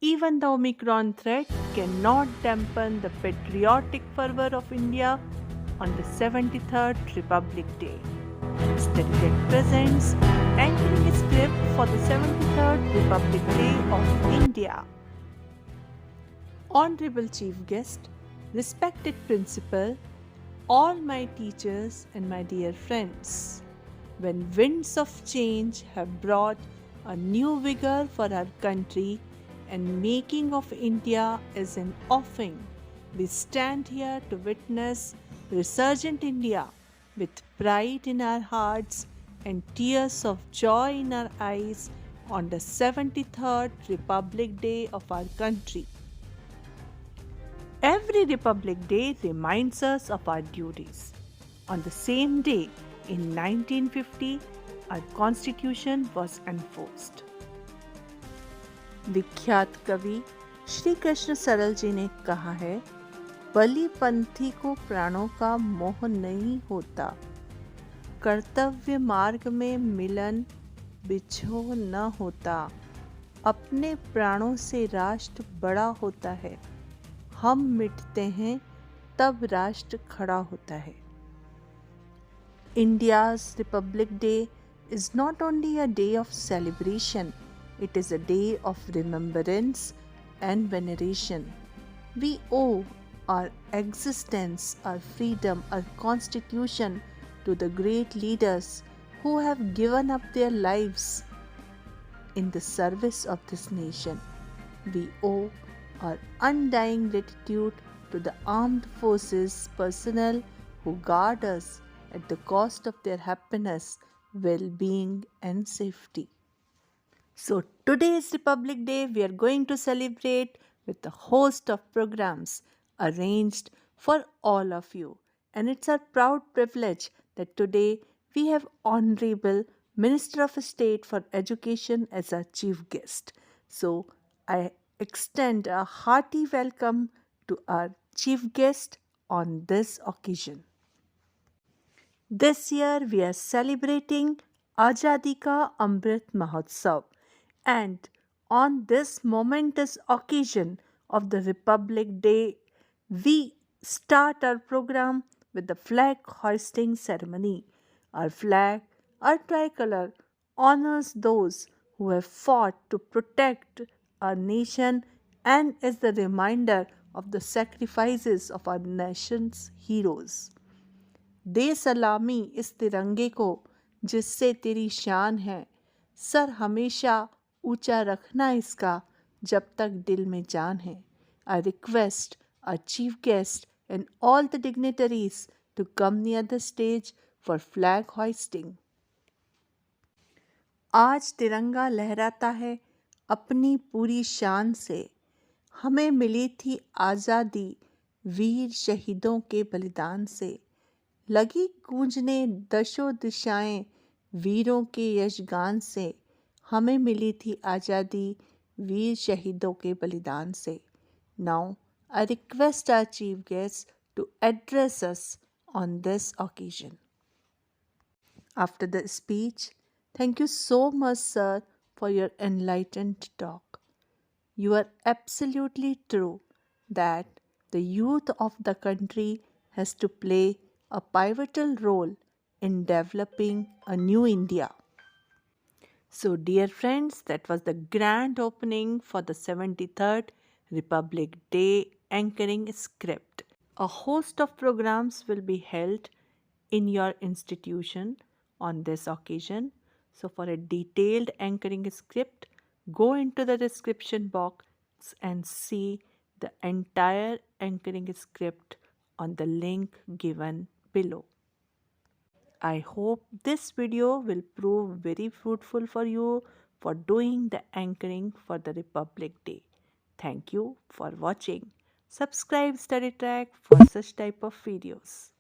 Even the Omicron threat cannot dampen the patriotic fervor of India on the 73rd Republic Day. StudyTech presents anchoring script for the 73rd Republic Day of India. Honorable Chief Guest, respected Principal, all my teachers and my dear friends, when winds of change have brought a new vigor for our country and making of India is in offing, we stand here to witness resurgent India with pride in our hearts and tears of joy in our eyes on the 73rd Republic Day of our country. Every Republic Day reminds us of our duties. On the same day, in 1950, our Constitution was enforced. विख्यात कवि श्री कृष्ण सरल जी ने कहा है, बलि पंथी को प्राणों का मोह नहीं होता, कर्तव्य मार्ग में मिलन बिछोह न होता, अपने प्राणों से राष्ट्र बड़ा होता है, हम मिटते हैं तब राष्ट्र खड़ा होता है. India's Republic Day is not only a day of celebration, it is a day of remembrance and veneration. We owe our existence, our freedom, our constitution to the great leaders who have given up their lives in the service of this nation. We owe our undying gratitude to the armed forces personnel who guard us at the cost of their happiness, well-being and safety. So today's Republic Day we are going to celebrate with a host of programs arranged for all of you. And it's our proud privilege that today we have Honorable Minister of State for Education as our chief guest. So I extend a hearty welcome to our chief guest on this occasion. This year we are celebrating Azadi Ka Amrit Mahotsav, and on this momentous occasion of the Republic Day, we start our program with the flag hoisting ceremony. Our flag, our tricolor, honors those who have fought to protect our nation and is the reminder of the sacrifices of our nation's heroes. दे सलामी इस तिरंगे को जिससे तेरी शान है, sir हमेशा ऊंचा रखना इसका जब तक दिल में जान है. I request our chief guest and all the dignitaries to come near the stage for flag hoisting. आज तिरंगा लहराता है अपनी पूरी शान से, हमें मिली थी आज़ादी वीर शहीदों के बलिदान से. लगी गूंजने दशों दिशाएं वीरों के यशगान से, हमें मिली थी आज़ादी वीर शहीदों के बलिदान से. Now I request our chief guest to address us on this occasion. After the speech, thank you so much, sir, for your enlightened talk. You are absolutely true that the youth of the country has to play a pivotal role in developing a new India. So, dear friends, that was the grand opening for the 73rd Republic Day anchoring script. A host of programs will be held in your institution on this occasion. So, for a detailed anchoring script, go into the description box and see the entire anchoring script on the link given below. I hope this video will prove very fruitful for you for doing the anchoring for the Republic Day. Thank you for watching. Subscribe StudyTrack for such type of videos.